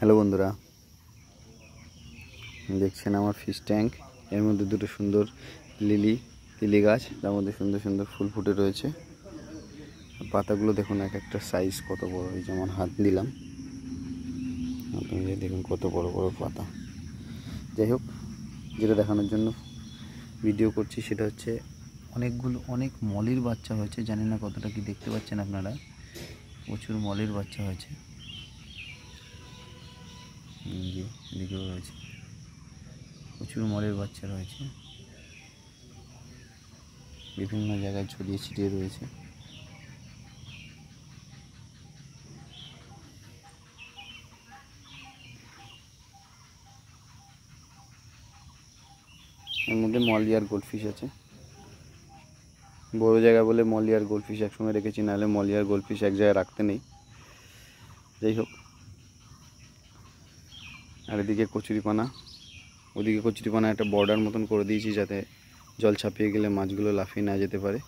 Hello বন্ধুরা, দেখছেন আমার ফিশ ট্যাঙ্ক। এর মধ্যে দুটো সুন্দর লিলি গাছ, তার মধ্যে সুন্দর সুন্দর ফুল ফুটে রয়েছে। পাতাগুলো দেখুন, এক একটা সাইজ কত বড়, এই যেমন হাত দিলাম আপনারা দেখুন কত বড় বড় পাতা। যাই হোক, যেটা দেখানোর জন্য ভিডিও করছি সেটা হচ্ছে অনেক মলির বাচ্চা হয়েছে। জানি না কতটা কি দেখতে পাচ্ছেন আপনারা, প্রচুর মলির বাচ্চা হয়েছে। এদিকেও রয়েছে, প্রচুর মলের বাচ্চা রয়েছে, বিভিন্ন জায়গায় ছড়িয়ে ছিটিয়ে রয়েছে। এর মধ্যে মলি আর গোল্ডফিশ আছে। বড় জায়গা বলে মলি আর গোল্ডফিশ একসঙ্গে রেখেছি, নাহলে মলি আর গোল্ডফিশ এক জায়গায় রাখতে নেই। যাই হোক, আর এদিকে কচুরিপানা, ওদিকে কচুরিপানা একটা বর্ডার মতন করে দিয়েছি, যাতে জল ছাপিয়ে গেলে মাছগুলো লাফিয়ে না যেতে পারে।